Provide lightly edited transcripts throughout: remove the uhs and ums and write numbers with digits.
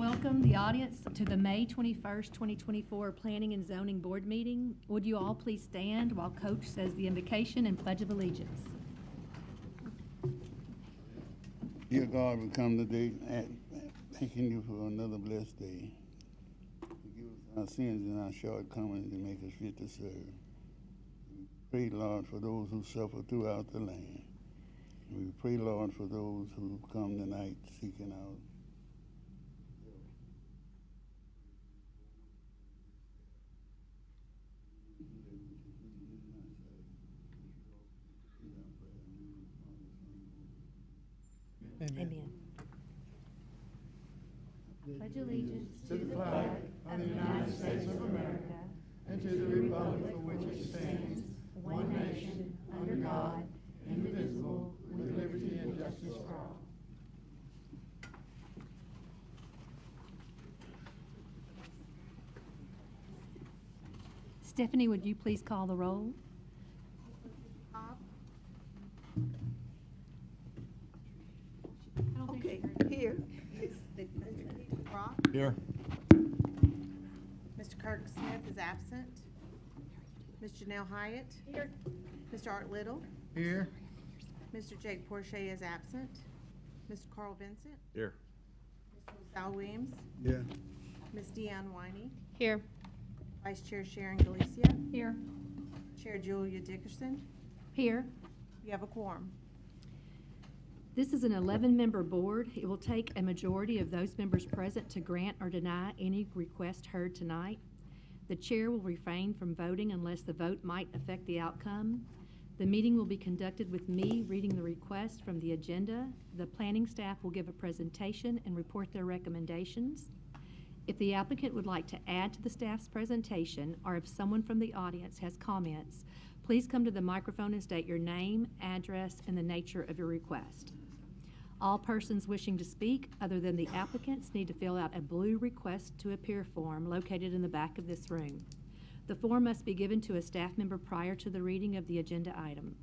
welcome the audience to the May 21st, 2024 Planning and Zoning Board meeting. Would you all please stand while Coach says the invocation and Pledge of Allegiance? Dear God, we come today thanking you for another blessed day. Forgive us our sins and our shortcomings and make us fit to serve. We pray, Lord, for those who suffer throughout the land. We pray, Lord, for those who come tonight seeking out. Amen. Pledge allegiance to the flag of the United States of America and to the republic for which it stands, one nation, under God, indivisible, with liberty and justice for all. Stephanie, would you please call the roll? Okay, here. Rock. Here. Mr. Kirk Smith is absent. Ms. Janelle Hyatt. Here. Mr. Art Little. Here. Mr. Jake Porche is absent. Mr. Carl Vincent. Here. Mr. Sal Williams. Here. Ms. Deanne Winey. Here. Vice Chair Sharon Galicia. Here. Chair Julia Dickerson. Here. We have a quorum. This is an 11-member board. It will take a majority of those members present to grant or deny any request heard tonight. The chair will refrain from voting unless the vote might affect the outcome. The meeting will be conducted with me reading the request from the agenda. The planning staff will give a presentation and report their recommendations. If the applicant would like to add to the staff's presentation, or if someone from the audience has comments, please come to the microphone and state your name, address, and the nature of your request. All persons wishing to speak, other than the applicants, need to fill out a blue request to appear form located in the back of this room. The form must be given to a staff member prior to the reading of the agenda item.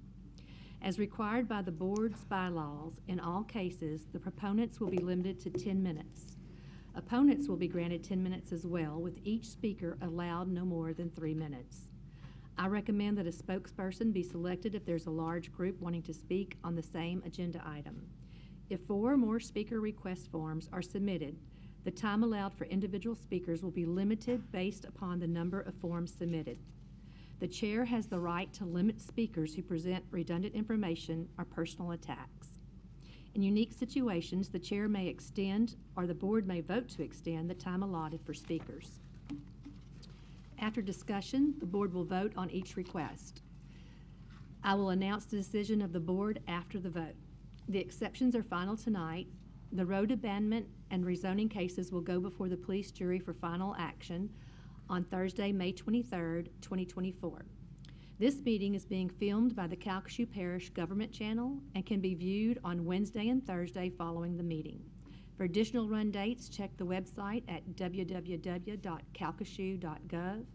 As required by the board's bylaws, in all cases, the proponents will be limited to 10 minutes. Opponents will be granted 10 minutes as well, with each speaker allowed no more than 3 minutes. I recommend that a spokesperson be selected if there's a large group wanting to speak on the same agenda item. If 4 or more speaker request forms are submitted, the time allowed for individual speakers will be limited based upon the number of forms submitted. The chair has the right to limit speakers who present redundant information or personal attacks. In unique situations, the chair may extend, or the board may vote to extend, the time allotted for speakers. After discussion, the board will vote on each request. I will announce the decision of the board after the vote. The exceptions are final tonight. The road abandonment and rezoning cases will go before the police jury for final action on Thursday, May 23rd, 2024. This meeting is being filmed by the Calcasieu Parish Government Channel and can be viewed on Wednesday and Thursday following the meeting. For additional run dates, check the website at www.calcasieu.gov,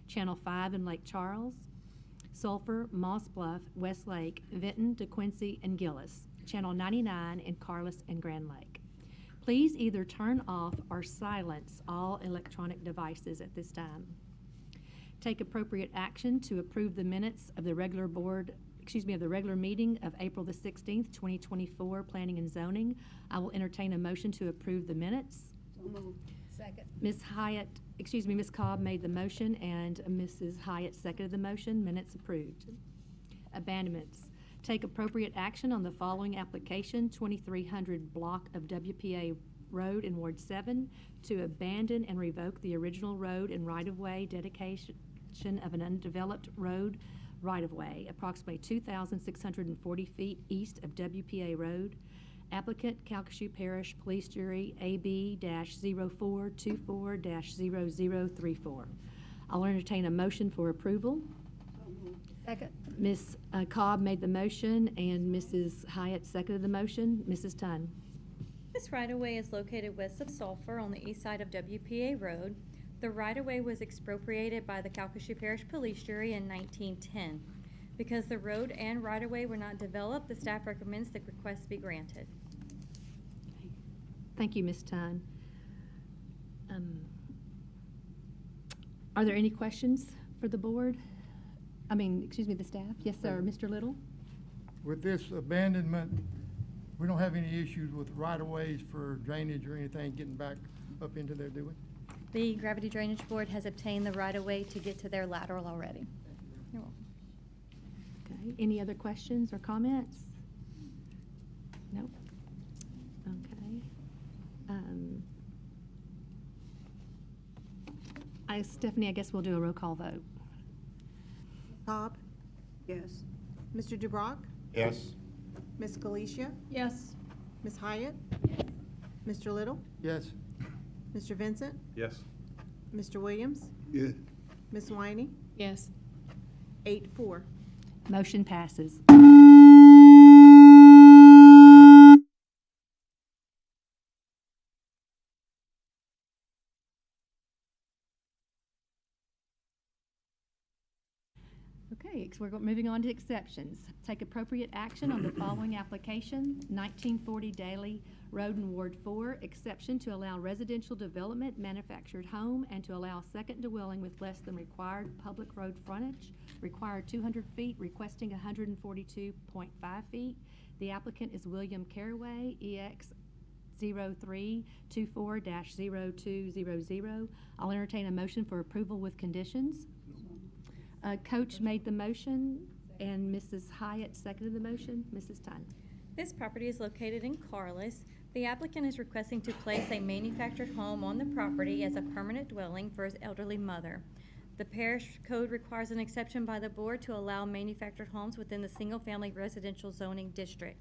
Channel 5 in Lake Charles, Sulphur, Moss Bluff, Westlake, Vinton, DeQuincy, and Gillis, Channel 99 in Carlos and Grand Lake. Please either turn off or silence all electronic devices at this time. Take appropriate action to approve the minutes of the regular meeting of April the 16th, 2024, Planning and Zoning. I will entertain a motion to approve the minutes. So moved. Second. Ms. Cobb made the motion and Mrs. Hyatt seconded the motion. Minutes approved. Abandonments. Take appropriate action on the following application: 2300 block of WPA Road in Ward 7 to abandon and revoke the original road and right-of-way dedication of an undeveloped road right-of-way, approximately 2,640 feet east of WPA Road. Applicant, Calcasieu Parish Police Jury, AB-0424-0034. I'll entertain a motion for approval. Second. Ms. Cobb made the motion and Mrs. Hyatt seconded the motion. Mrs. Tunn. This right-of-way is located west of Sulphur on the east side of WPA Road. The right-of-way was expropriated by the Calcasieu Parish Police Jury in 1910. Because the road and right-of-way were not developed, the staff recommends the request be granted. Thank you, Ms. Tunn. Are there any questions for the board? Excuse me, the staff? Yes, sir. Mr. Little? With this abandonment, we don't have any issues with right-of-ways for drainage or anything getting back up into there, do we? The Gravity Drainage Board has obtained the right-of-way to get to their lateral already. You're welcome. Okay. Any other questions or comments? Nope. Okay. Stephanie, I guess we'll do a roll call vote. Cobb? Yes. Mr. DeBrock? Yes. Ms. Galicia? Yes. Ms. Hyatt? Mr. Little? Yes. Mr. Vincent? Yes. Mr. Williams? Yes. Ms. Winey? Yes. 8-4. Motion passes. Okay, so we're moving on to exceptions. Take appropriate action on the following application: 1940 Daily Road in Ward 4, exception to allow residential development, manufactured home, and to allow second dwelling with less than required public road frontage, required 200 feet, requesting 142.5 feet. The applicant is William Caraway, EX 0324-0200. I'll entertain a motion for approval with conditions. Coach made the motion, and Mrs. Hyatt seconded the motion. Mrs. Tyne. This property is located in Carlos. The applicant is requesting to place a manufactured home on the property as a permanent dwelling for his elderly mother. The parish code requires an exception by the board to allow manufactured homes within the single-family residential zoning district.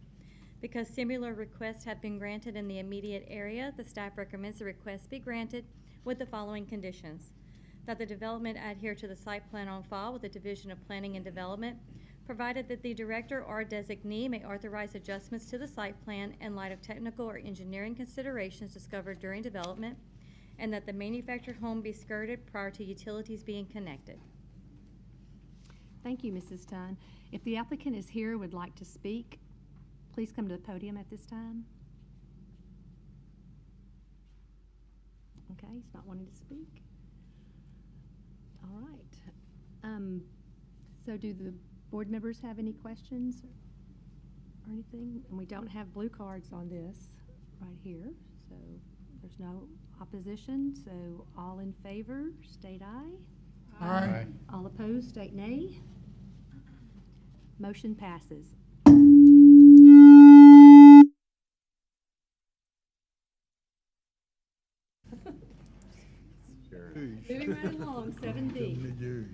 Because similar requests have been granted in the immediate area, the staff recommends the request be granted with the following conditions: that the development adhere to the site plan on file with the Division of Planning and Development, provided that the director or designee may authorize adjustments to the site plan in light of technical or engineering considerations discovered during development, and that the manufactured home be skirted prior to utilities being connected. Thank you, Mrs. Tyne. If the applicant is here and would like to speak, please come to the podium at this time. Okay, he's not wanting to speak. All right. So do the board members have any questions or anything? And we don't have blue cards on this right here, so there's no opposition. So all in favor, state aye. Aye. All opposed, state nay. Motion passes. Moving right along, 7D.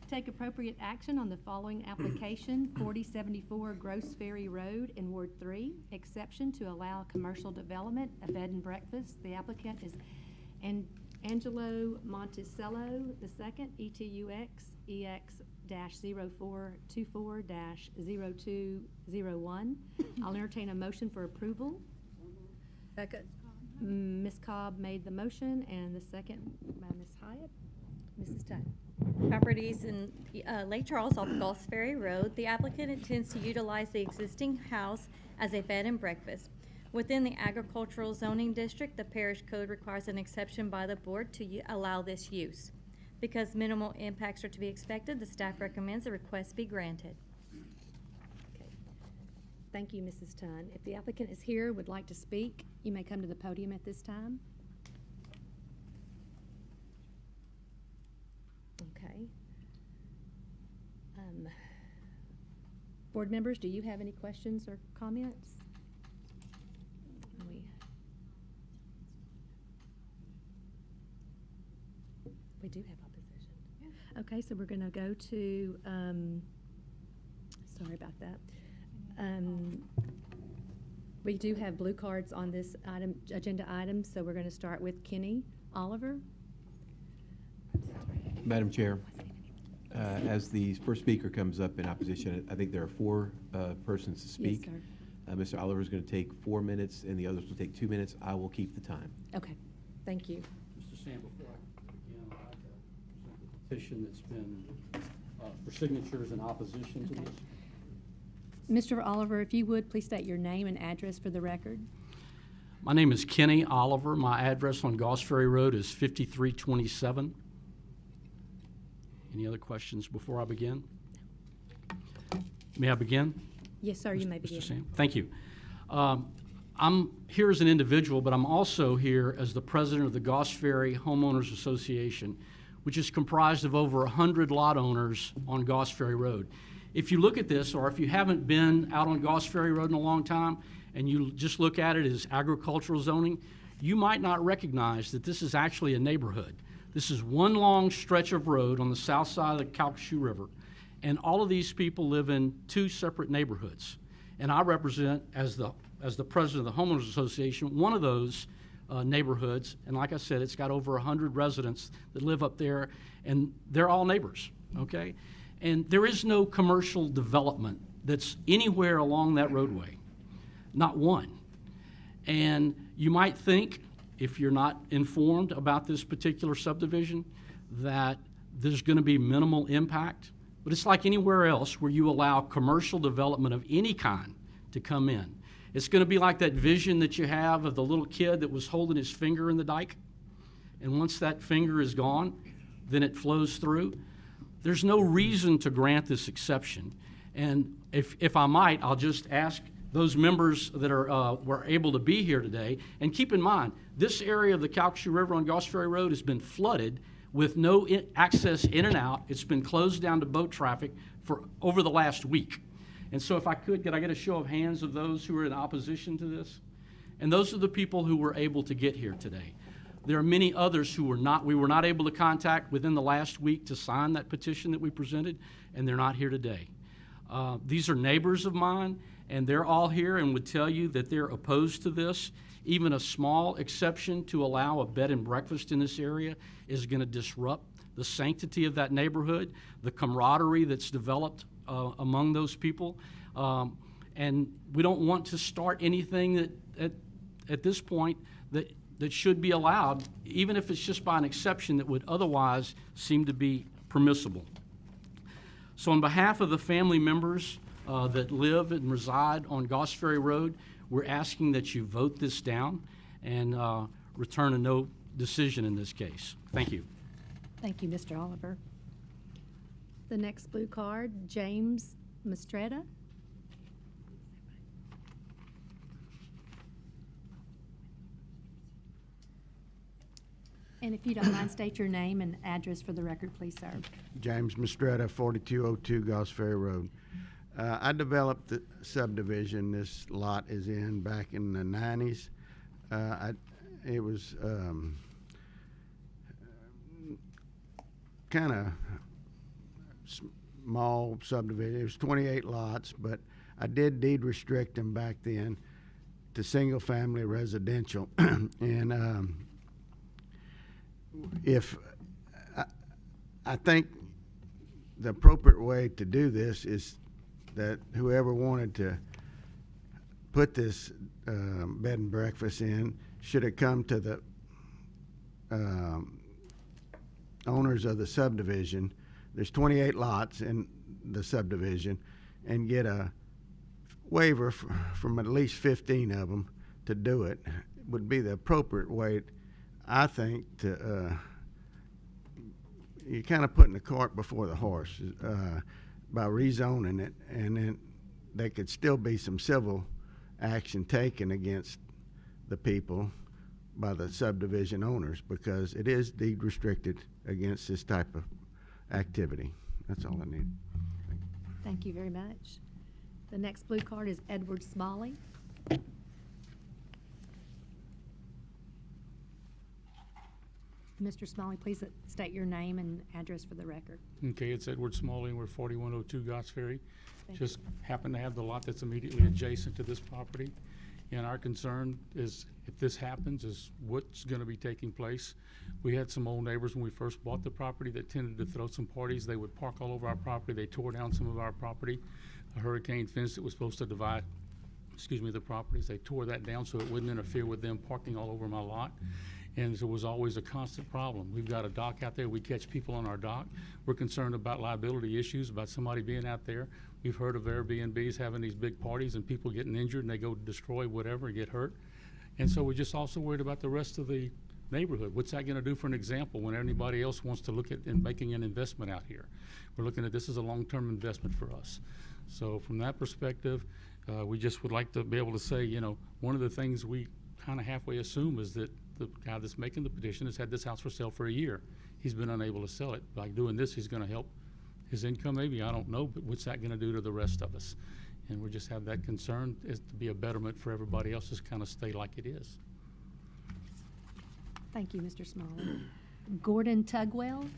Take appropriate action on the following application: 4074 Gross Ferry Road in Ward 3, exception to allow commercial development, a bed and breakfast. The applicant is Angelo Monticello II, ETUX EX-0424-0201. I'll entertain a motion for approval. Second. Ms. Cobb made the motion, and the second by Ms. Hyatt. Mrs. Tyne. Properties in Lake Charles off Gulf Ferry Road. The applicant intends to utilize the existing house as a bed and breakfast. Within the agricultural zoning district, the parish code requires an exception by the board to allow this use. Because minimal impacts are to be expected, the staff recommends the request be granted. Okay. Thank you, Mrs. Tyne. If the applicant is here, would like to speak, you may come to the podium at this time. Okay. Board members, do you have any questions or comments? We do have opposition. Yeah. Okay, so we're going to go to, sorry about that. We do have blue cards on this item, agenda item, so we're going to start with Kenny Oliver. Madam Chair, as the first speaker comes up in opposition, I think there are four persons to speak. Yes, sir. Mr. Oliver is going to take 4 minutes, and the others will take 2 minutes. I will keep the time. Okay, thank you. Mr. Sam, before I begin, I'd like to present the petition that's been for signatures in opposition to this. Mr. Oliver, if you would, please state your name and address for the record. My name is Kenny Oliver. My address on Goss Ferry Road is 5327. Any other questions before I begin? May I begin? Yes, sir, you may Mr. begin. Sam? Thank you. I'm here as an individual, but I'm also here as the president of the Goss Ferry Homeowners Association, which is comprised of over 100 lot owners on Goss Ferry Road. If you look at this, or if you haven't been out on Goss Ferry Road in a long time, and you just look at it as agricultural zoning, you might not recognize that this is actually a neighborhood. This is one long stretch of road on the south side of the Calcasieu River, and all of these people live in two separate neighborhoods. And I represent, as the president of the Homeowners Association, one of those neighborhoods. And like I said, it's got over 100 residents that live up there, and they're all neighbors, okay? And there is no commercial development that's anywhere along that roadway, not one. And you might think, if you're not informed about this particular subdivision, that there's going to be minimal impact. But it's like anywhere else where you allow commercial development of any kind to come in. It's going to be like that vision that you have of the little kid that was holding his finger in the dike. And once that finger is gone, then it flows through. There's no reason to grant this exception. And if I might, I'll just ask those members that were able to be here today, and keep in mind, this area of the Calcasieu River on Goss Ferry Road has been flooded with no access in and out. It's been closed down to boat traffic for over the last week. And so if I could I get a show of hands of those who are in opposition to this? And those are the people who were able to get here today. There are many others who we were not able to contact within the last week to sign that petition that we presented, and they're not here today. These are neighbors of mine, and they're all here and would tell you that they're opposed to this. Even a small exception to allow a bed and breakfast in this area is going to disrupt the sanctity of that neighborhood, the camaraderie that's developed among those people. And we don't want to start anything that at this point that should be allowed, even if it's just by an exception that would otherwise seem to be permissible. So on behalf of the family members that live and reside on Goss Ferry Road, we're asking that you vote this down and return a no decision in this case. Thank you. Thank you, Mr. Oliver. The next blue card, James Mistretta. And if you don't mind, state your name and address for the record, please, sir. James Mistretta, 4202 Goss Ferry Road. I developed the subdivision this lot is in back in the 90s. It was kind of small subdivision. It was 28 lots, but I did deed restrict them back then to single-family residential. And I think the appropriate way to do this is that whoever wanted to put this bed and breakfast in should have come to the owners of the subdivision. There's 28 lots in the subdivision, and get a waiver from at least 15 of them to do it would be the appropriate way, I think, to you're kind of putting the cart before the horse by rezoning it, and then there could still be some civil action taken against the people by the subdivision owners, because it is deed restricted against this type of activity. That's all I need. Thank you very much. The next blue card is Edward Smalley. Mr. Smalley, please state your name and address for the record. Okay, it's Edward Smalley. We're 4102 Goss Ferry. Thank Just happen to have the lot that's immediately adjacent to this property. And our concern is, if this happens, is what's going to be taking place. We had some old neighbors when we first bought the property that tended to throw some parties. They would park all over our property. They tore down some of our property. A hurricane fence that was supposed to divide, the properties. They tore that down so it wouldn't interfere with them parking all over my lot. And so it was always a constant problem. We've got a dock out there. We catch people on our dock. We're concerned about liability issues, about somebody being out there. We've heard of Airbnbs having these big parties and people getting injured, and they go destroy whatever and get hurt. And so we're just also worried about the rest of the neighborhood. What's that gonna do, for an example, when anybody else wants to look at and making an investment out here? We're looking at this as a long-term investment for us. So from that perspective, we just would like to be able to say, you know, one of the things we kind of halfway assume is that the guy that's making the petition has had this house for sale for a year. He's been unable to sell it. By doing this, he's gonna help his income maybe, I don't know, but what's that gonna do to the rest of us? And we just have that concern is to be a betterment for everybody else, just kind of stay like it is. Thank you, Mr. Smalley. Gordon Tugwell?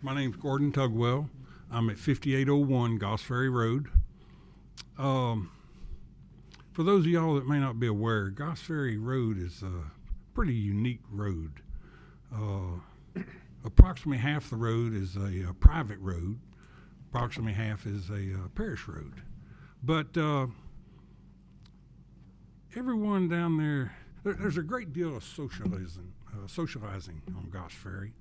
My name's Gordon Tugwell. I'm at 5801 Goss Ferry Road. For those of y'all that may not be aware, Goss Ferry Road is a pretty unique road. Approximately half the road is a private road. Approximately half is a parish road. But everyone down there's a great deal of socializing on Goss Ferry.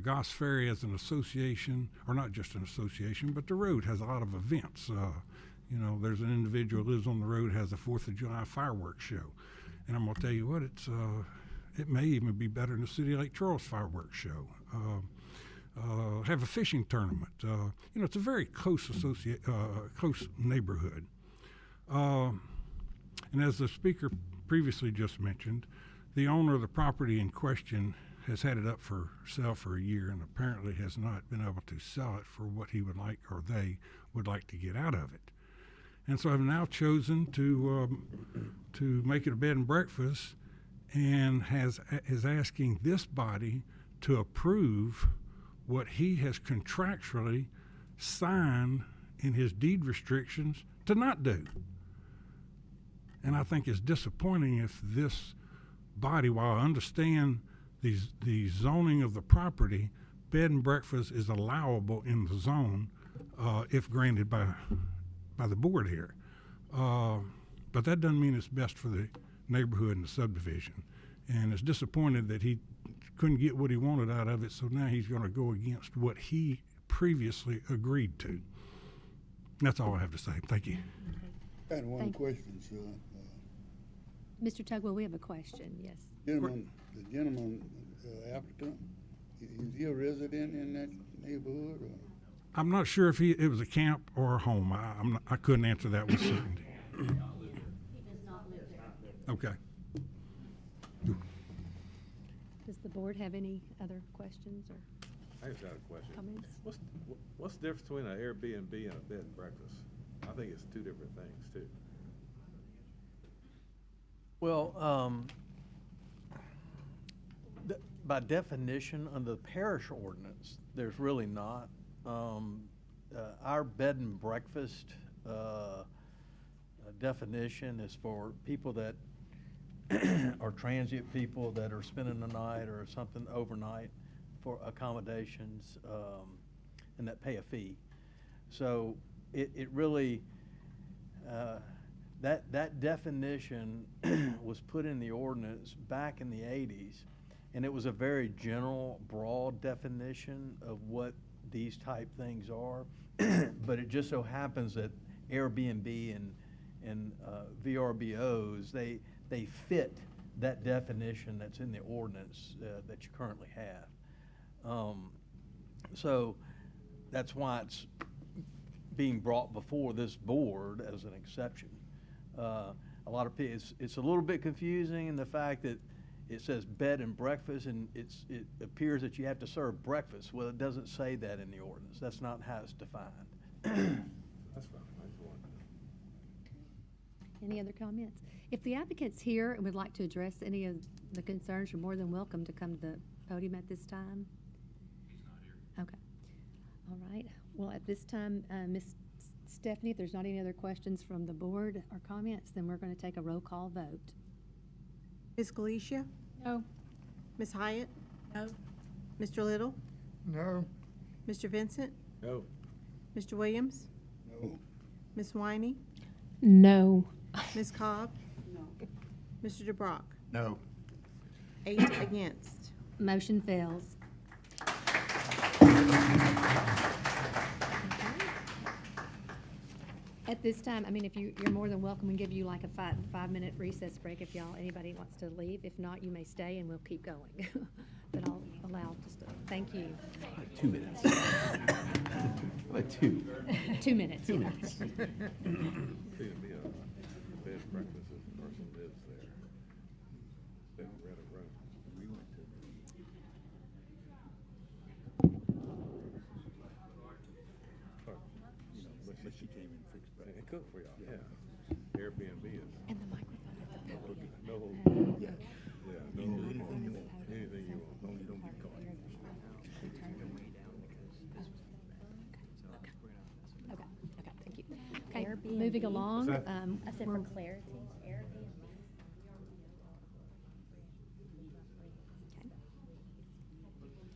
Goss Ferry as an association, or not just an association, but the road has a lot of events. You know, there's an individual who lives on the road, has a 4th of July fireworks show. And I'm going to tell you what, it may even be better than the City Lake Charles fireworks show. Have a fishing tournament. You know, it's a very close close neighborhood. And as the speaker previously just mentioned, the owner of the property in question has had it up for sale for a year and apparently has not been able to sell it for what he would like, or they would like to get out of it. And so I've now chosen to make it a bed and breakfast, and is asking this body to approve what he has contractually signed in his deed restrictions to not do. And I think it's disappointing if this body, while I understand the zoning of the property, bed and breakfast is allowable in the zone if granted by the board here. But that doesn't mean it's best for the neighborhood and the subdivision. And it's disappointed that he couldn't get what he wanted out of it, so now he's going to go against what he previously agreed to. That's all I have to say. Thank you. I had one question, sir. Mr. Tugwell, we have a question, yes. The gentleman applicant, is he a resident in that neighborhood? Or? I'm not sure if it was a camp or a home. I couldn't answer that with certainty. He does not live there. Okay. Does the board have any other questions or I just got a question. comments? What's the difference between an Airbnb and a bed and breakfast? I think it's two different things too. Well, by definition, under the parish ordinance, there's really not. Our bed and breakfast definition is for people that are transient people that are spending the night or something overnight for accommodations, and that pay a fee. So it really, that definition was put in the ordinance back in the 80s, and it was a very general, broad definition of what these type things are. But it just so happens that Airbnb and VRBOs, they fit that definition that's in the ordinance that you currently have. So that's why it's being brought before this board as an exception. A lot of people, it's a little bit confusing in the fact that it says bed and breakfast, and it appears that you have to serve breakfast. Well, it doesn't say that in the ordinance. That's not how it's defined. That's fine. I just wanted to know. Any other comments? If the applicant's here and would like to address any of the concerns, you're more than welcome to come to the podium at this time. He's not here. Okay. All right. Well, at this time, Ms. Stephanie, if there's not any other questions from the board or comments, then we're going to take a roll call vote. Ms. Galicia? No. Ms. Hyatt? No. Mr. Little? No. Mr. Vincent? No. Mr. Williams? No. Ms. Winey? No. Ms. Cobb? No. Mr. DeBrock? No. 8 against. Motion fails. At this time, I mean, if you're more than welcome, we can give you like a 5-minute recess break if anybody wants to leave. If not, you may stay and we'll keep going. But I'll allow just thank you. 2 minutes. Like 2. 2 minutes. 2 minutes. See, to be a bed and breakfast if the person lives there. They don't rent a room. We went to. But she came and fixed that. And cooked for y'all, yeah. Airbnb is. And the microphone at the podium. No, yeah, no, anything you want, anything you want, long as you don't get caught. Okay, thank you. Okay, moving along. I said for we're- clarity, Airbnb.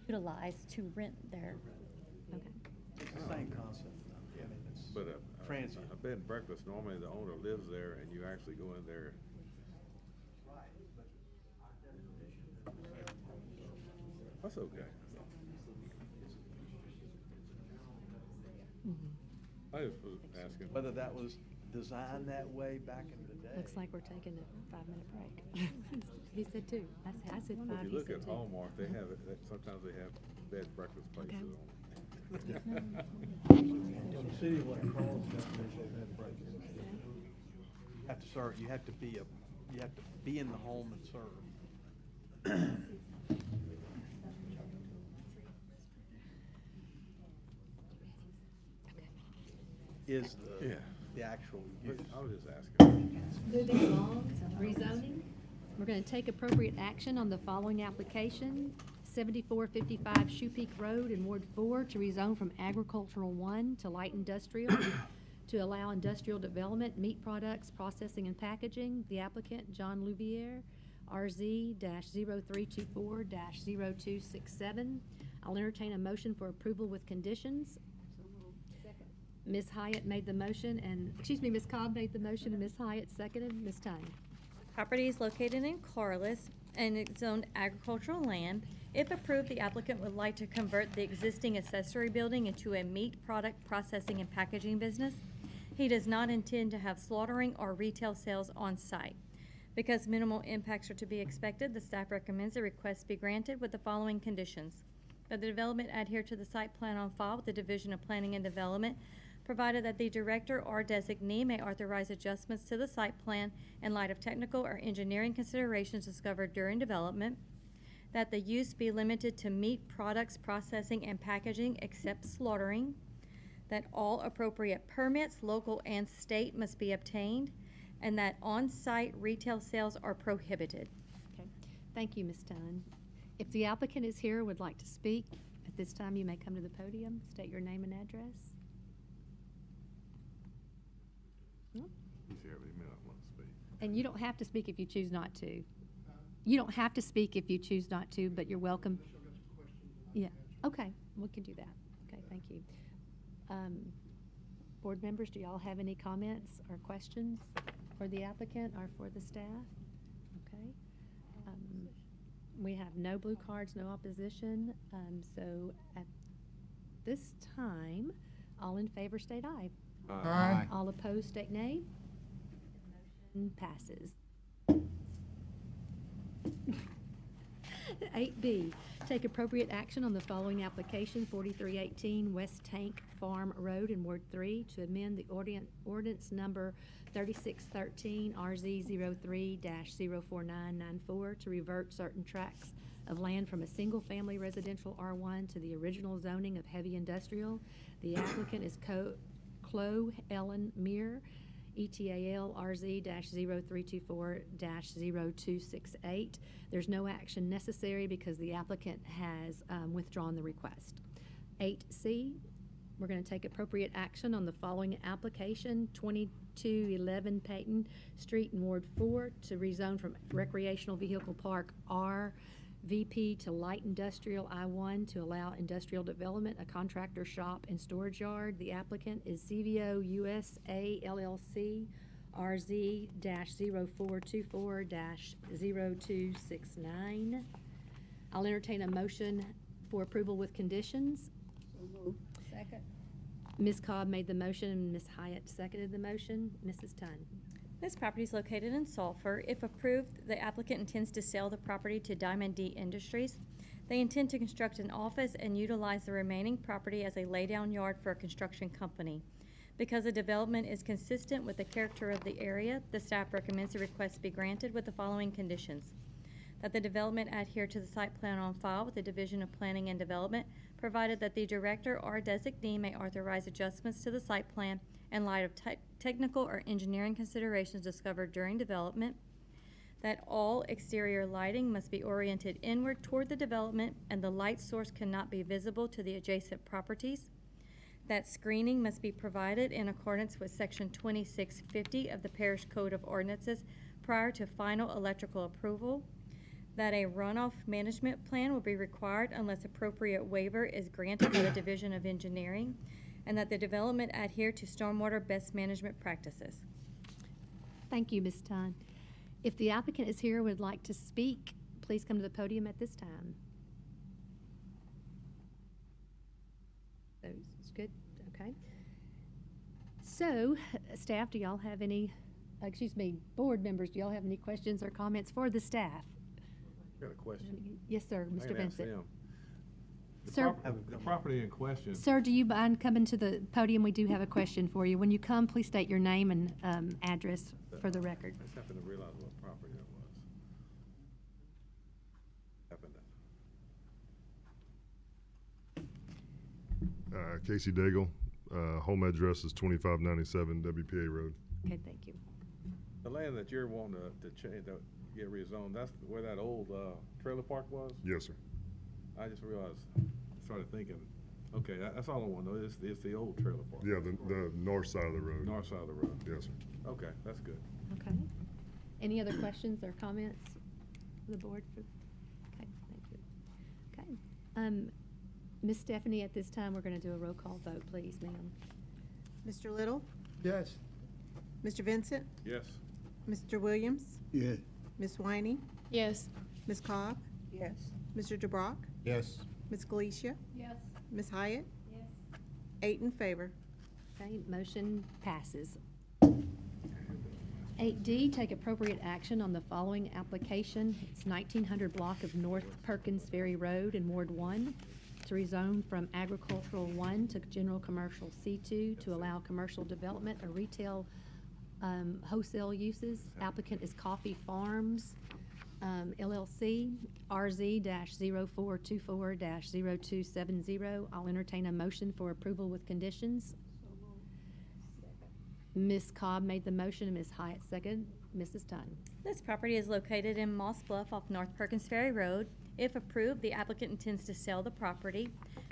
Utilize to rent their, Okay. It's the same concept. I mean, it's But transient. a bed and breakfast, normally the owner lives there and you actually go in there. That's okay. I just was asking. Whether that was designed that way back in the day. Looks like we're taking a 5-minute break. He said 2. I said 5, If you he look said at 2. Hallmark, they have, sometimes they have bed and breakfast places Okay. on. The city of Lake Charles definition of bed and breakfast. You have to serve, you have to be in the home and serve. Is Yeah. the actual use. I was just asking. Moving along, rezoning. We're going to take appropriate action on the following application. 7455 Shoe Peak Road in Ward 4 to rezone from agricultural 1 to light industrial to allow industrial development, meat products, processing and packaging. The applicant, John Louvier, RZ-0324-0267. I'll entertain a motion for approval with conditions. Ms. Hyatt made the motion and, Ms. Cobb made the motion and Ms. Hyatt seconded. Ms. Tyne. property is located in Corliss and it's zoned agricultural land. If approved, the applicant would like to convert the existing accessory building into a meat product processing and packaging business. He does not intend to have slaughtering or retail sales on site. Because minimal impacts are to be expected, the staff recommends the request be granted with the following conditions: that the development adhere to the site plan on file with the Division of Planning and Development, provided that the director or designee may authorize adjustments to the site plan in light of technical or engineering considerations discovered during development, that the use be limited to meat products processing and packaging except slaughtering, that all appropriate permits, local and state, must be obtained, and that on-site retail sales are prohibited. Okay, thank you, Ms. Tyne. If the applicant is here, would like to speak, at this time you may come to the podium, state your name and address. No? He's here, but he may not want to speak. And you don't have to speak if you choose not to. You don't have to speak if you choose not to, but you're welcome. Yeah, okay, we can do that. Okay, thank you. Board members, do y'all have any comments or questions for the applicant or for the staff? Okay. We have no blue cards, no opposition. So at this time, all in favor state aye. Aye. All opposed state nay. Motion passes. 8B, take appropriate action on the following application, 4318 West Tank Farm Road in Ward 3 to amend the ordinance number 3613 RZ03-04994 to revert certain tracts of land from a single-family residential R1 to the original zoning of heavy industrial. The applicant is Chloe Ellen Meir, ETAL RZ-0324-0268. There's no action necessary because the applicant has withdrawn the request. 8C, we're going to take appropriate action on the following application, 2211 Peyton Street in Ward 4 to rezone from recreational vehicle park RVP to light industrial I-1 to allow industrial development, a contractor shop and storage yard. The applicant is CVO USA LLC, RZ-0424-0269. I'll entertain a motion for approval with conditions. Second. Ms. Cobb made the motion, and Ms. Hyatt seconded the motion. Mrs. Tunn. This property is located in Sulphur. If approved, the applicant intends to sell the property to Diamond D Industries. They intend to construct an office and utilize the remaining property as a laydown yard for a construction company. Because the development is consistent with the character of the area, the staff recommends the request be granted with the following conditions: that the development adhere to the site plan on file with the Division of Planning and Development, provided that the director or designee may authorize adjustments to the site plan in light of technical or engineering considerations discovered during development, that all exterior lighting must be oriented inward toward the development and the light source cannot be visible to the adjacent properties, that screening must be provided in accordance with Section 2650 of the Parish Code of Ordinances prior to final electrical approval, that a runoff management plan will be required unless appropriate waiver is granted by the Division of Engineering, and that the development adhere to stormwater best management practices. Thank you, Ms. Tunn. If the applicant is here and would like to speak, please come to the podium at this time. Those is good, okay. So, staff, do y'all have any, board members, do y'all have any questions or comments for the staff? Got a question. Yes, sir, I Mr. can ask Vincent. them. The Sir- the property in question. Sir, do you mind coming to the podium? We do have a question for you. When you come, please state your name and address for the record. I just happened to realize what property that was. Casey Daigle, home address is 2597 WPA Road. Okay, thank you. The land that you're wanting to change, to get rezoned, that's where that old trailer park was? Yes, sir. I just realized, started thinking, okay, that's all I want to know, it's the old trailer park. Yeah, the north side of the road. North side of the road. Yes, sir. Okay, that's good. Okay. Any other questions or comments from the board? Okay, thank you. Okay. Ms. Stephanie, at this time, we're going to do a roll call vote, please, ma'am. Mr. Little? Yes. Mr. Vincent? Yes. Mr. Williams? Yes. Ms. Whining? Yes. Ms. Cobb? Yes. Mr. DeBrock? Yes. Ms. Galicia? Yes. Ms. Hyatt? Yes. 8 in favor. Okay, motion passes. 8D, take appropriate action on the following application. It's 1900 block of North Perkins Ferry Road in Ward 1 to rezone from agricultural 1 to general commercial C2 to allow commercial development or retail wholesale uses. Applicant is Coffee Farms, LLC, RZ-0424-0270. I'll entertain a motion for approval with conditions. Ms. Cobb made the motion, and Ms. Hyatt seconded. Mrs. Tunn. This property is located in Moss Bluff off North Perkins Ferry Road. If approved, the applicant intends to sell the property.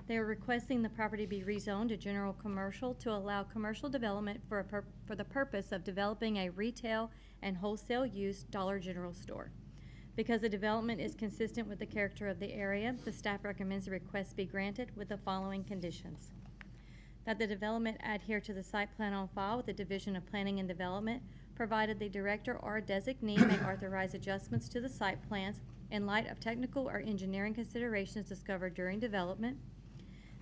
They are requesting the property be rezoned to general commercial to allow commercial development for the purpose of developing a retail and wholesale use Dollar General store. Because the development is consistent with the character of the area, the staff recommends the request be granted with the following conditions: that the development adhere to the site plan on file with the Division of Planning and Development, provided the director or designee may authorize adjustments to the site plans in light of technical or engineering considerations discovered during development,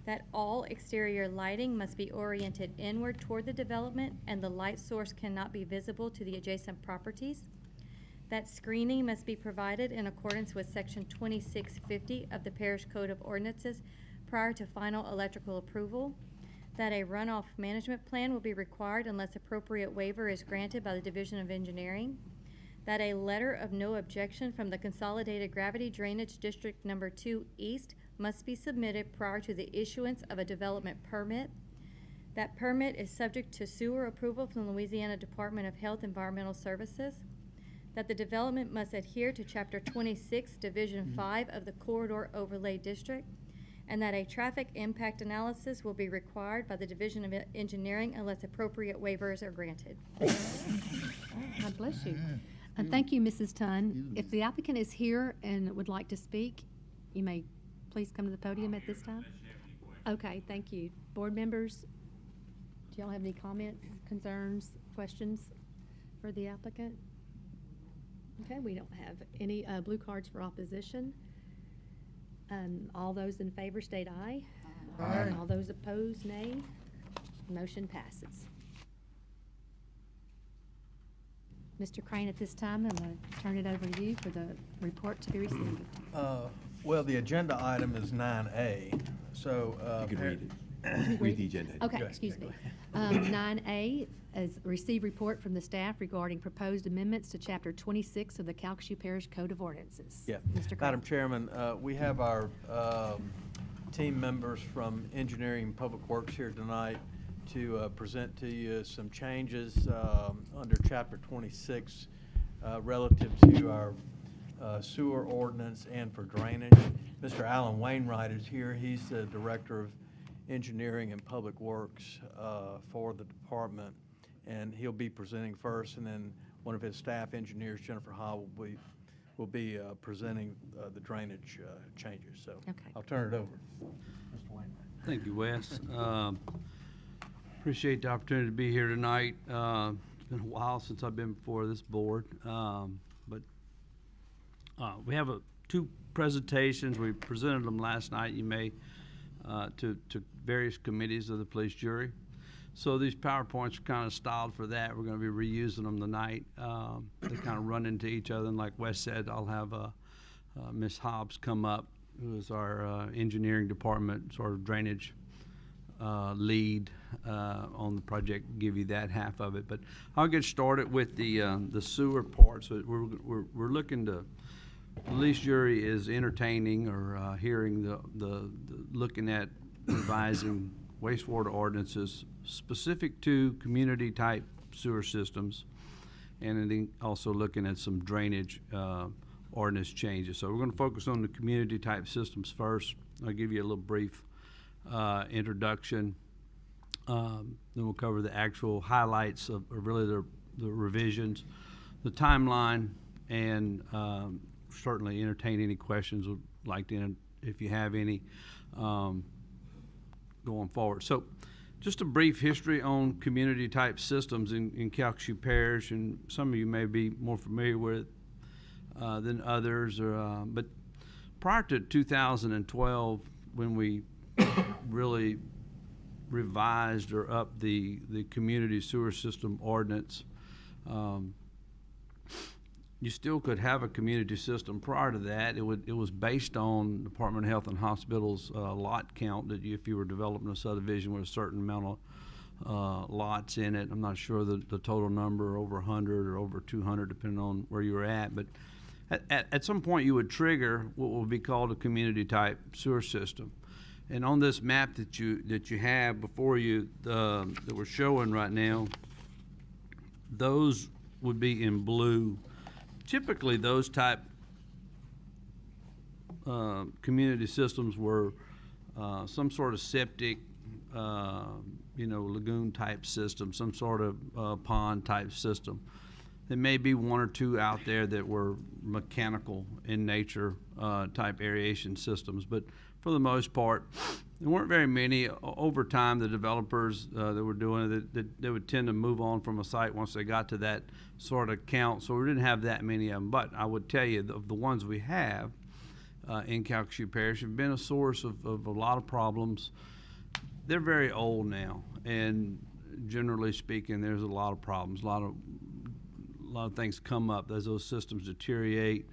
that all exterior lighting must be oriented inward toward the development and the light source cannot be visible to the adjacent properties, that screening must be provided in accordance with Section 2650 of the Parish Code of Ordinances prior to final electrical approval, that a runoff management plan will be required unless appropriate waiver is granted by the Division of Engineering, that a letter of no objection from the Consolidated Gravity Drainage District Number 2 East must be submitted prior to the issuance of a development permit. That permit is subject to sewer approval from the Louisiana Department of Health and Environmental Services. That the development must adhere to Chapter 26, Division 5 of the Corridor Overlay District, and that a traffic impact analysis will be required by the Division of Engineering unless appropriate waivers are granted. God bless you. Thank you, Mrs. Tunn. If the applicant is here and would like to speak, you may please come to the podium at this time. Okay, thank you. Board members, do y'all have any comments, concerns, questions? for the applicant? Okay, we don't have any blue cards for opposition. All those in favor state aye. Aye. All those opposed, nay. Motion passes. Mr. Crane, at this time, I'm going to turn it over to you for the report to be received. Well, the agenda item is 9A, so. You can read it. Read Read the agenda. Okay, Go excuse me. ahead. 9A is receive report from the staff regarding proposed amendments to Chapter 26 of the Calcasieu Parish Code of Ordinances. Yeah. Mr. Crane. Madam Chairman, we have our team members from Engineering and Public Works here tonight to present to you some changes under Chapter 26 relative to our sewer ordinance and for drainage. Mr. Alan Wainwright is here. He's the Director of Engineering and Public Works for the department, and he'll be presenting first, and then one of his staff engineers, Jennifer Hall, will be presenting the drainage changes. So Okay. I'll turn it over. Mr. Wainwright. Thank you, Wes. Appreciate the opportunity to be here tonight. It's been a while since I've been before this board, but we have two presentations. We presented them last night. You may to various committees of the police jury. So these PowerPoints are kind of styled for that. We're going to be reusing them tonight. They kind of run into each other, and like Wes said, I'll have Ms. Hobbs come up, who is our engineering department sort of drainage lead on the project, give you that half of it. But I'll get started with the sewer part. So we're looking to, the police jury is entertaining or hearing the looking at revising wastewater ordinances specific to community type sewer systems, and then also looking at some drainage ordinance changes. So we're going to focus on the community type systems first. I'll give you a little brief introduction. Then we'll cover the actual highlights of really the revisions, the timeline, and certainly entertain any questions would like to, if you have any, going forward. So just a brief history on community type systems in Calcasieu Parish, and some of you may be more familiar with than others. But prior to 2012, when we really revised or upped the community sewer system ordinance, you still could have a community system. Prior to that, it was based on Department of Health and Hospitals lot count, that if you were developing a subdivision with a certain amount of lots in it. I'm not sure the total number, over 100 or over 200, depending on where you were at. But at some point, you would trigger what would be called a community type sewer system. And on this map that you have before you that we're showing right now, those would be in blue. Typically, those type community systems were some sort of septic, lagoon type system, some sort of pond type system. There may be one or two out there that were mechanical in nature type aeration systems, but for the most part, there weren't very many. Over time, the developers that were doing it, they would tend to move on from a site once they got to that sort of count, so we didn't have that many of them. But I would tell you, of the ones we have in Calcasieu Parish have been a source of a lot of problems. They're very old now, and generally speaking, there's a lot of problems. A lot of things come up as those systems deteriorate.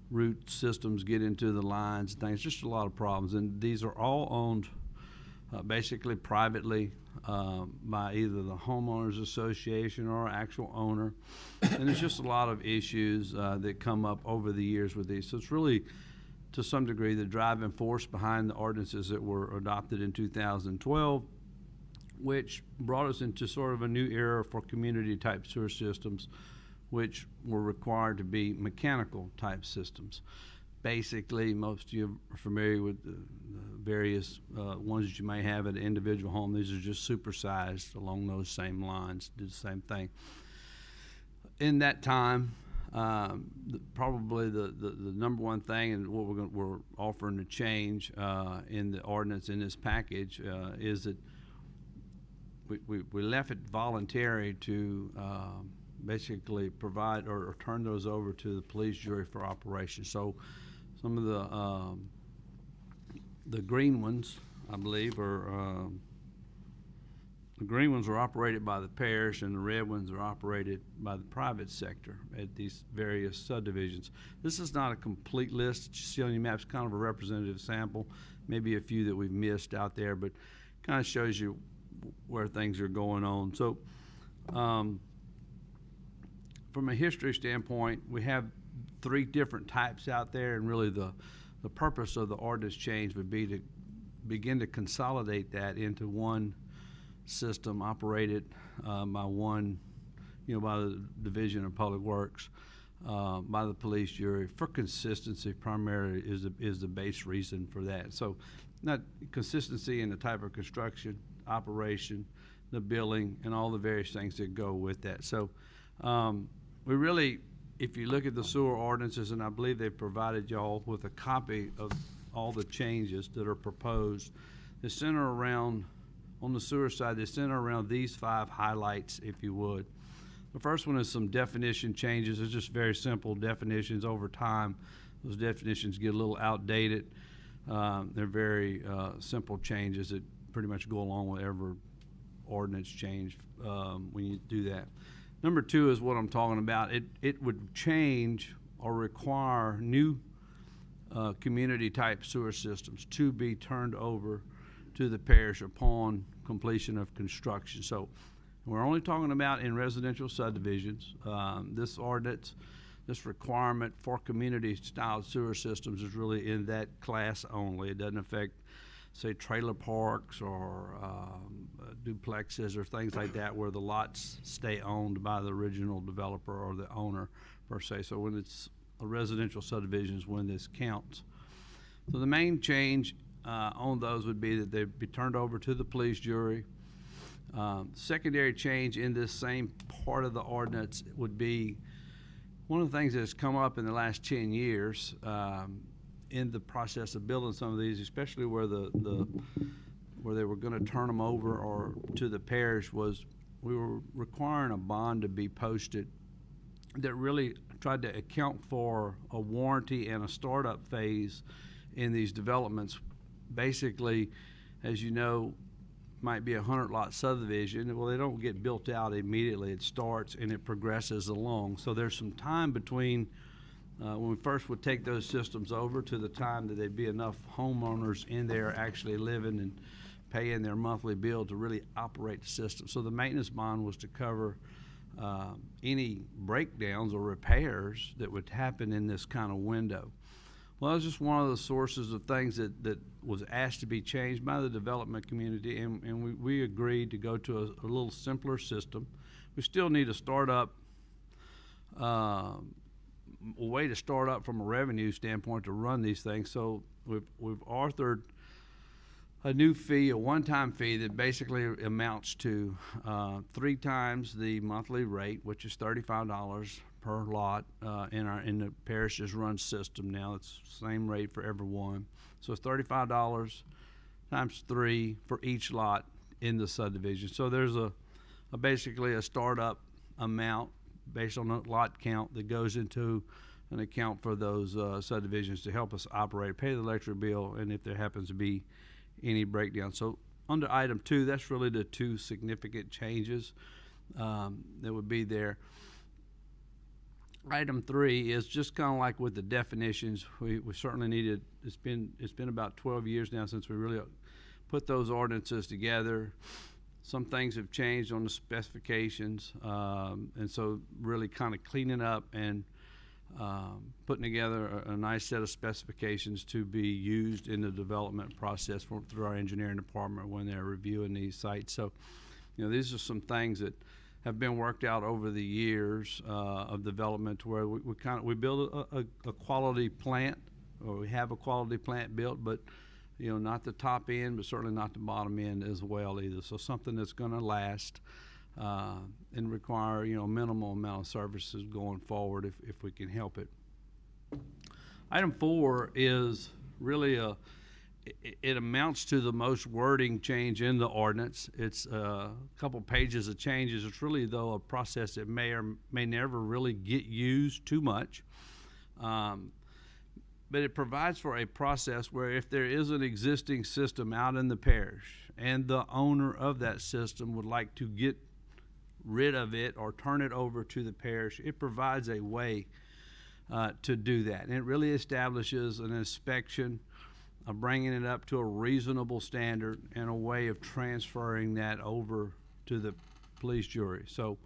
Root systems get into the lines, things, just a lot of problems. And these are all owned basically privately by either the homeowners association or actual owner. And there's just a lot of issues that come up over the years with these. So it's really, to some degree, the driving force behind the ordinances that were adopted in 2012, which brought us into sort of a new era for community type sewer systems, which were required to be mechanical type systems. Basically, most of you are familiar with the various ones that you may have at an individual home. These are just supersized along those same lines, do the same thing. In that time, probably the number one thing, and what we're offering to change in the ordinance in this package is that we left it voluntary to basically provide or turn those over to the police jury for operation. So some of the green ones, I believe, are the green ones are operated by the parish, and the red ones are operated by the private sector at these various subdivisions. This is not a complete list that you see on your maps, kind of a representative sample, maybe a few that we've missed out there, but kind of shows you where things are going on. So from a history standpoint, we have 3 different types out there, and really the purpose of the ordinance change would be to begin to consolidate that into one system operated by one, by the Division of Public Works, by the police jury for consistency. Primarily is the base reason for that. So, not consistency in the type of construction, operation, the billing, and all the various things that go with that. So, we really, if you look at the sewer ordinances, and I believe they've provided y'all with a copy of all the changes that are proposed, they center around. On the sewer side, they center around these 5 highlights, if you would. The first one is some definition changes. It's just very simple definitions. Over time, those definitions get a little outdated. They're very simple changes that pretty much go along with every ordinance change when you do that. Number 2 is what I'm talking about. It would change or require new community-type sewer systems to be turned over to the parish upon completion of construction. So we're only talking about in residential subdivisions. This ordinance, this requirement for community-style sewer systems is really in that class only. It doesn't affect, say, trailer parks or duplexes or things like that where the lots stay owned by the original developer or the owner per se. So when it's a residential subdivision is when this counts. So the main change on those would be that they'd be turned over to the police jury. Secondary change in this same part of the ordinance would be one of the things that has come up in the last 10 years in the process of building some of these, especially where where they were going to turn them over or to the parish, was we were requiring a bond to be posted that really tried to account for a warranty and a startup phase in these developments. Basically, as you know, might be a 100-lot subdivision. Well, they don't get built out immediately. It starts and it progresses along. So there's some time between when we first would take those systems over to the time that there'd be enough homeowners in there actually living and paying their monthly bill to really operate the system. So the maintenance bond was to cover any breakdowns or repairs that would happen in this kind of window. Well, that was just one of the sources of things that was asked to be changed by the development community, and we agreed to go to a little simpler system. We still need a startup, a way to start up from a revenue standpoint to run these things. So we've authored a new fee, a one-time fee that basically amounts to 3 times the monthly rate, which is $35 per lot in the parish's run system now. It's the same rate for everyone. So it's $35 times 3 for each lot in the subdivision. So there's basically a startup amount based on the lot count that goes into an account for those subdivisions to help us operate, pay the electric bill, and if there happens to be any breakdown. So under item 2, that's really the 2 significant changes that would be there. Item 3 is just kind of like with the definitions. We certainly needed. It's been about 12 years now since we really put those ordinances together. Some things have changed on the specifications, and so really kind of cleaning up and putting together a nice set of specifications to be used in the development process through our engineering department when they're reviewing these sites. So, these are some things that have been worked out over the years of development, to where we build a quality plant, or we have a quality plant built, but not the top end, but certainly not the bottom end as well either. So something that's going to last and require a minimal amount of services going forward if we can help it. Item 4 is really it amounts to the most wording change in the ordinance. It's a couple pages of changes. It's really, though, a process that may or may never really get used too much. But it provides for a process where if there is an existing system out in the parish and the owner of that system would like to get rid of it or turn it over to the parish, it provides a way to do that. And it really establishes an inspection of bringing it up to a reasonable standard and a way of transferring that over to the police jury. So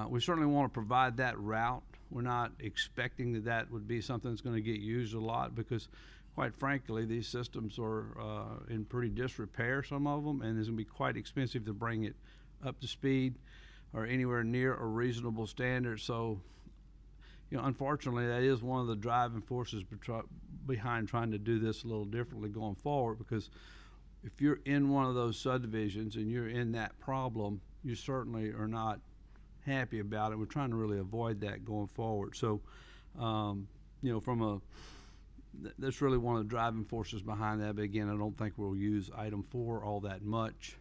we certainly want to provide that route. We're not expecting that that would be something that's going to get used a lot because, quite frankly, these systems are in pretty disrepair, some of them, and it's going to be quite expensive to bring it up to speed or anywhere near a reasonable standard. So, you know, unfortunately, that is one of the driving forces behind trying to do this a little differently going forward, because if you're in one of those subdivisions and you're in that problem, you certainly are not happy about it. We're trying to really avoid that going forward. So, you know, that's really one of the driving forces behind that. But again, I don't think we'll use item 4 all that much,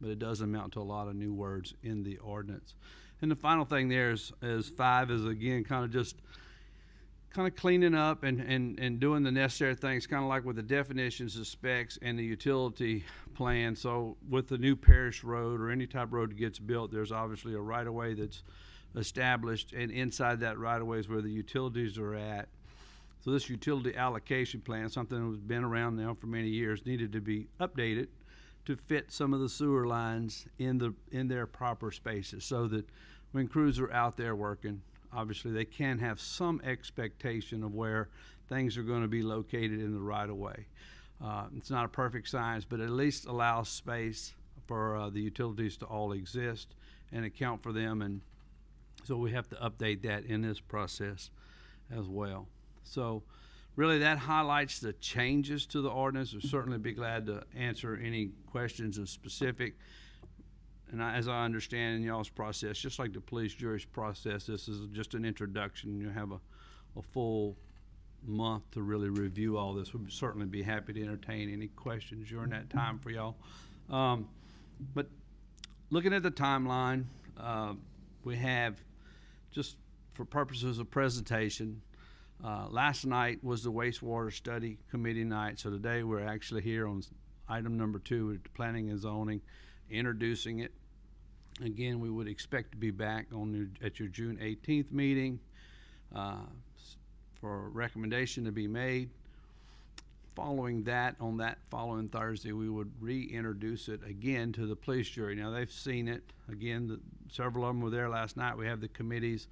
but it does amount to a lot of new words in the ordinance. And the final thing there is 5 is, again, kind of cleaning up and doing the necessary things, kind of like with the definitions, the specs, and the utility plan. So with the new parish road or any type of road that gets built, there's obviously a right-of-way that's established, and inside that right-of-way is where the utilities are at. So this utility allocation plan, something that's been around now for many years, needed to be updated to fit some of the sewer lines in their proper spaces, so that when crews are out there working, obviously they can have some expectation of where things are going to be located in the right-of-way. It's not a perfect science, but at least allows space for the utilities to all exist and account for them, and so we have to update that in this process as well. So really that highlights the changes to the ordinance. We'll certainly be glad to answer any questions in specific. And as I understand in y'all's process, just like the police jury's process, this is just an introduction. You'll have a full month to really review all this. We'd certainly be happy to entertain any questions during that time for y'all. But looking at the timeline, we have, just for purposes of presentation, last night was the wastewater study committee night. So today we're actually here on item number 2 with planning and zoning, introducing it. Again, we would expect to be back at your June 18th meeting for a recommendation to be made. Following that, on that following Thursday, we would reintroduce it again to the police jury. Now, they've seen it. Again, several of them were there last night. We have the committees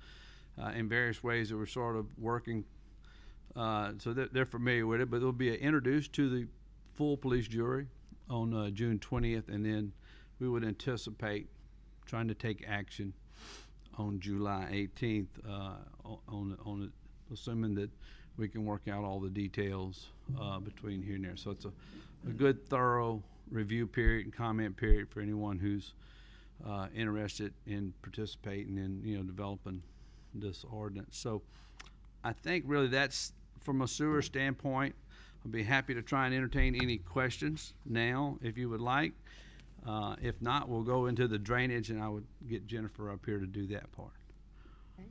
in various ways that we're sort of working, so they're familiar with it. But it'll be introduced to the full police jury on June 20th, and then we would anticipate trying to take action on July 18th on it, assuming that we can work out all the details between here and there. So it's a good, thorough review period and comment period for anyone who's interested in participating in, you know, developing this ordinance. So I think really that's from a sewer standpoint. I'll be happy to try and entertain any questions now if you would like. If not, we'll go into the drainage, and I would get Jennifer up here to do that part. Okay.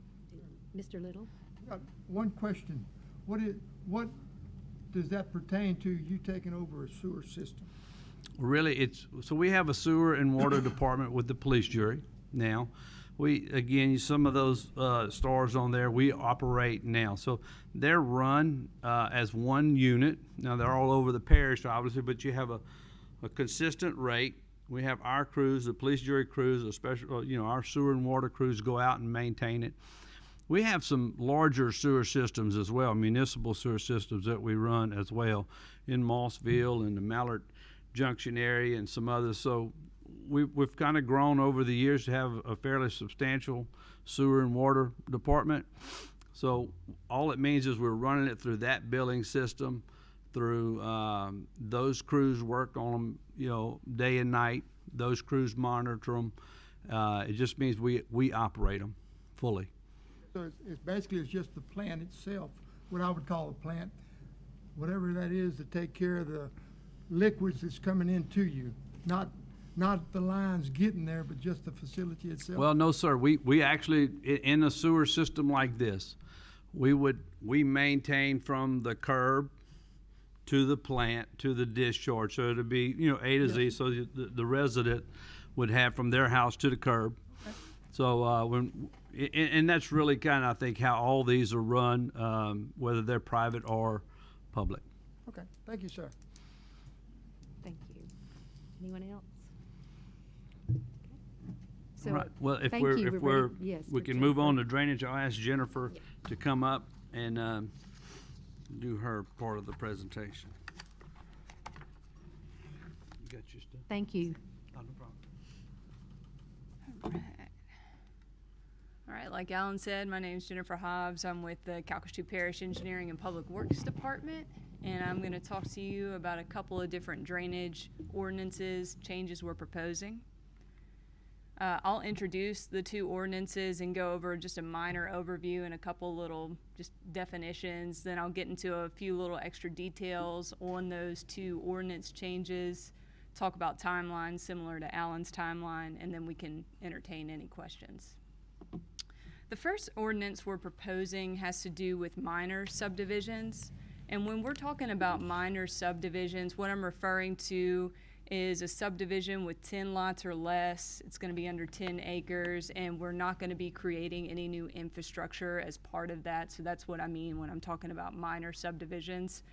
Mr. Little? One question. What does that pertain to, you taking over a sewer system? Really, so we have a sewer and water department with the police jury now. Again, some of those stores on there, we operate now. So they're run as one unit. Now, they're all over the parish, obviously, but you have a consistent rate. We have our crews, the police jury crews, especially, our sewer and water crews go out and maintain it. We have some larger sewer systems as well, municipal sewer systems that we run as well in Mossville and the Mallard Junction area and some others. So we've kind of grown over the years to have a fairly substantial sewer and water department. So all it means is we're running it through that billing system, through those crews work on them, day and night. Those crews monitor them. It just means we operate them fully. So it's basically just the plant itself, what I would call a plant, whatever that is to take care of the liquids that's coming into you, not the lines getting there, but just the facility itself? Well, no, sir. We actually, in a sewer system like this, we maintain from the curb to the plant to the discharge. So it'd be, A to Z, so the resident would have from their house to the curb. Okay. So and that's really kind of, I think, how all these are run, whether they're private or public. Okay, thank you, sir. Thank you. Anyone else? So, All right. Well, if thank we're you. if We're we're ready- yes, we for can move on Jennifer. to drainage. I'll ask Jennifer to come up and do her part of the presentation. You got your stuff? Thank you. Oh, no problem. All right, like Alan said, my name is Jennifer Hobbs. I'm with the Calcasieu Parish Engineering and Public Works Department, and I'm going to talk to you about a couple of different drainage ordinances changes we're proposing. I'll introduce the two ordinances and go over just a minor overview and a couple little just definitions. Then I'll get into a few little extra details on those two ordinance changes, talk about timelines similar to Alan's timeline, and then we can entertain any questions. The first ordinance we're proposing has to do with minor subdivisions. And when we're talking about minor subdivisions, what I'm referring to is a subdivision with 10 lots or less. It's going to be under 10 acres, and we're not going to be creating any new infrastructure as part of that. So that's what I mean when I'm talking about minor subdivisions.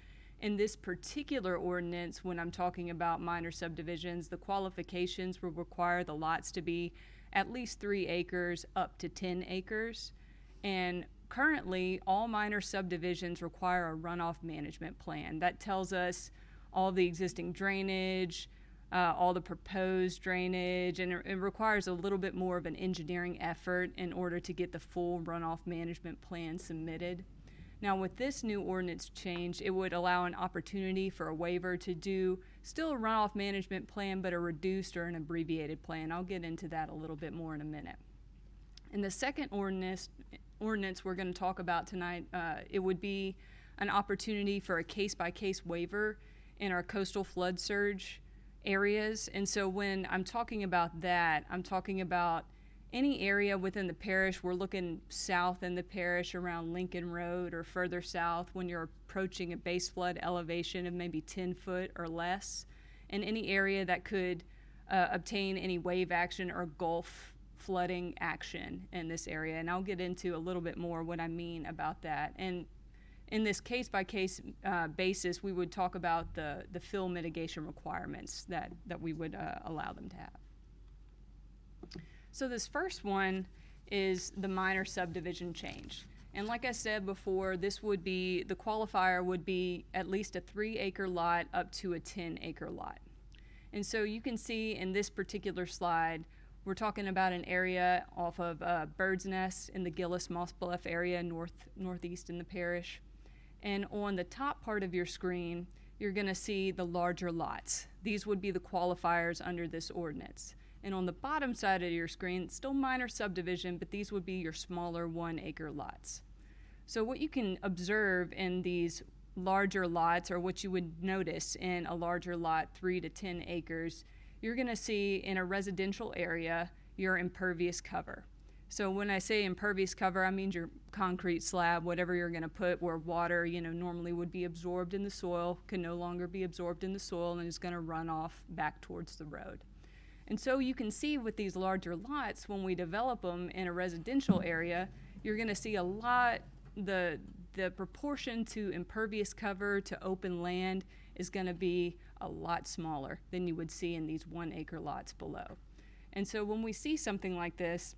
In this particular ordinance, when I'm talking about minor subdivisions, the qualifications will require the lots to be at least 3 acres up to 10 acres. And currently, all minor subdivisions require a runoff management plan. That tells us all the existing drainage, all the proposed drainage, and it requires a little bit more of an engineering effort in order to get the full runoff management plan submitted. Now, with this new ordinance change, it would allow an opportunity for a waiver to do still a runoff management plan, but a reduced or an abbreviated plan. I'll get into that a little bit more in a minute. In the second ordinance we're going to talk about tonight, it would be an opportunity for a case-by-case waiver in our coastal flood surge areas. And so when I'm talking about that, I'm talking about any area within the parish. We're looking south in the parish around Lincoln Road or further south when you're approaching a base flood elevation of maybe 10 foot or less, and any area that could obtain any wave action or gulf flooding action in this area. And I'll get into a little bit more what I mean about that. And in this case-by-case basis, we would talk about the fill mitigation requirements that we would allow them to have. So this first one is the minor subdivision change. And like I said before, this would be, the qualifier would be at least a 3-acre lot up to a 10-acre lot. And so you can see in this particular slide, we're talking about an area off of Bird's Nest in the Gillis Moss Bluff area, northeast in the parish. And on the top part of your screen, you're going to see the larger lots. These would be the qualifiers under this ordinance. And on the bottom side of your screen, still minor subdivision, but these would be your smaller 1-acre lots. So what you can observe in these larger lots, or what you would notice in a larger lot, 3 to 10 acres, you're going to see in a residential area your impervious cover. So when I say impervious cover, I mean your concrete slab, whatever you're going to put where water, normally would be absorbed in the soil, can no longer be absorbed in the soil and is going to run off back towards the road. And so you can see with these larger lots, when we develop them in a residential area, you're going to see a lot, the proportion to impervious cover to open land is going to be a lot smaller than you would see in these 1-acre lots below. And so when we see something like this,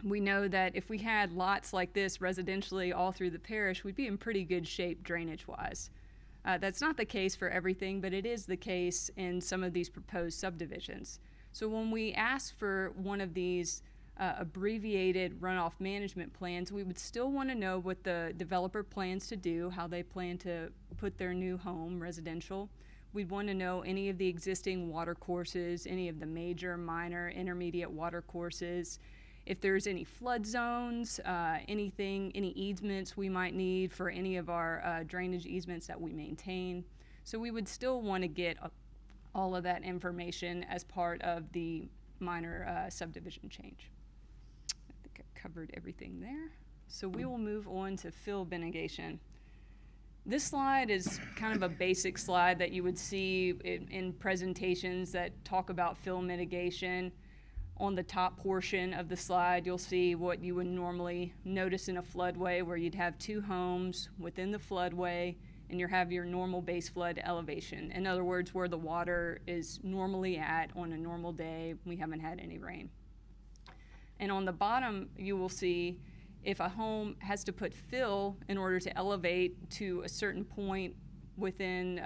we know that if we had lots like this residentially all through the parish, we'd be in pretty good shape drainage-wise. That's not the case for everything, but it is the case in some of these proposed subdivisions. So when we ask for one of these abbreviated runoff management plans, we would still want to know what the developer plans to do, how they plan to put their new home residential. We'd want to know any of the existing water courses, any of the major, minor, intermediate water courses, if there's any flood zones, any easements we might need for any of our drainage easements that we maintain. So we would still want to get all of that information as part of the minor subdivision change. I think I covered everything there. So we will move on to fill mitigation. This slide is kind of a basic slide that you would see in presentations that talk about fill mitigation. On the top portion of the slide, you'll see what you would normally notice in a floodway, where you'd have two homes within the floodway, and you have your normal base flood elevation. In other words, where the water is normally at on a normal day. We haven't had any rain. And on the bottom, you will see if a home has to put fill in order to elevate to a certain point within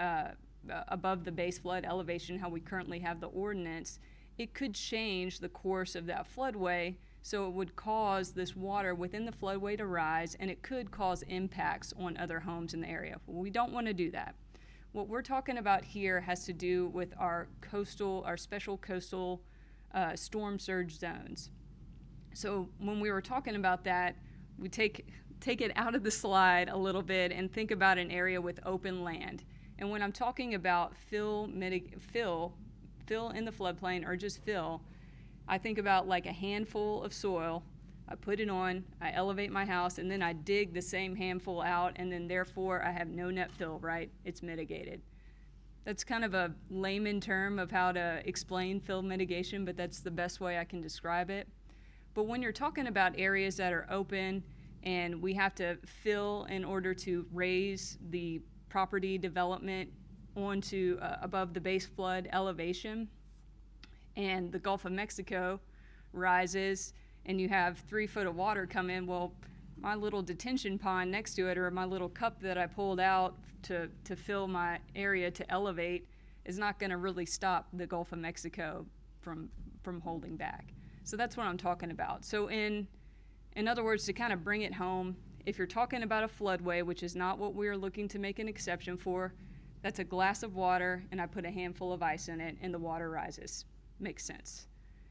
above the base flood elevation, how we currently have the ordinance, it could change the course of that floodway, so it would cause this water within the floodway to rise, and it could cause impacts on other homes in the area. Well, we don't want to do that. What we're talking about here has to do with our special coastal storm surge zones. So when we were talking about that, we take it out of the slide a little bit and think about an area with open land. And when I'm talking about fill in the floodplain, or just fill, I think about like a handful of soil. I put it on, I elevate my house, and then I dig the same handful out, and then therefore I have no net fill, right? It's mitigated. That's kind of a layman term of how to explain fill mitigation, but that's the best way I can describe it. But when you're talking about areas that are open and we have to fill in order to raise the property development onto above the base flood elevation, and the Gulf of Mexico rises and you have 3 foot of water come in, well, my little detention pond next to it, or my little cup that I pulled out to fill my area to elevate, is not going to really stop the Gulf of Mexico from holding back. So that's what I'm talking about. So in other words, to kind of bring it home, if you're talking about a floodway, which is not what we're looking to make an exception for, that's a glass of water and I put a handful of ice in it and the water rises. Makes sense.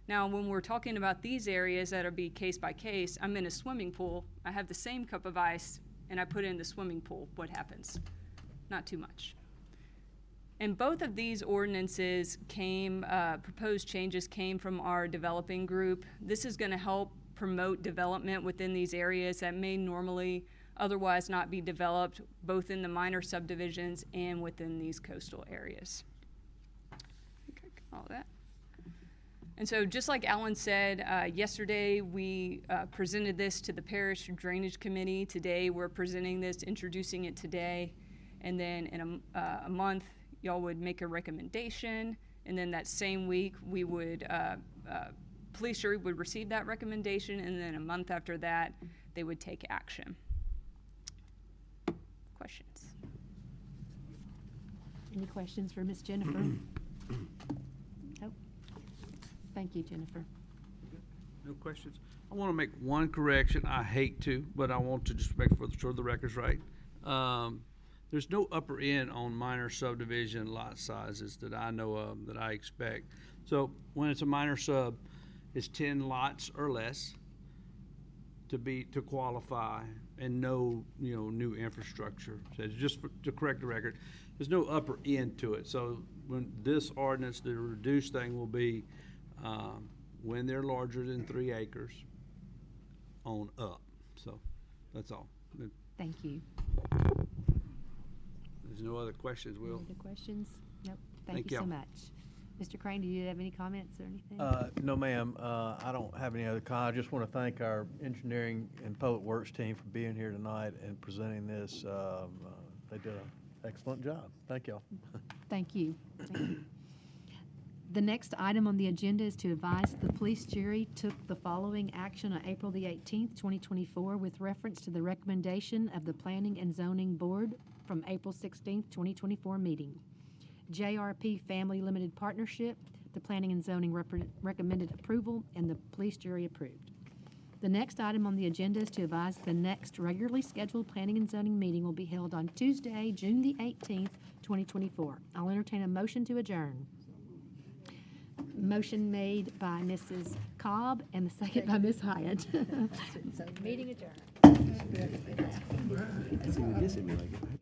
Now, when we're talking about these areas that'll be case by case, I'm in a swimming pool, I have the same cup of ice and I put it in the swimming pool. What happens? Not too much. And both of these ordinances proposed changes came from our developing group. This is going to help promote development within these areas that may normally otherwise not be developed, both in the minor subdivisions and within these coastal areas. Okay, all that. And so just like Alan said, yesterday we presented this to the Parish Drainage Committee. Today we're presenting this, introducing it today. And then in a month, y'all would make a recommendation, and then that same week we would, police jury would receive that recommendation, and then a month after that they would take action. Questions? Any questions for Ms. Jennifer? Nope. Thank you, Jennifer. No questions. I want to make one correction. I hate to, but I want to just make sure the record's right. There's no upper end on minor subdivision lot sizes that I know of, that I expect. So when it's a minor sub, it's 10 lots or less to qualify, and no new infrastructure. So just to correct the record, there's no upper end to it. So when this ordinance, the reduced thing will be when they're larger than 3 acres on up. So that's all. Thank you. There's no other questions, Will? Any other questions? Nope. Thank Thank you so you. much. Mr. Crane, do you have any comments or anything? No, ma'am. I don't have any other comments. I just want to thank our engineering and public works team for being here tonight and presenting this. They did an excellent job. Thank y'all. Thank you. Thank you. The next item on the agenda is to advise the police jury took the following action on April the 18th, 2024, with reference to the recommendation of the Planning and Zoning Board from April 16th, 2024 meeting. JRP Family Limited Partnership, the Planning and Zoning recommended approval, and the police jury approved. The next item on the agenda is to advise the next regularly scheduled Planning and Zoning meeting will be held on Tuesday, June the 18th, 2024. I'll entertain a motion to adjourn. Motion made by Mrs. Cobb and the second by Ms. Hyatt. Meeting adjourned. This would be like it.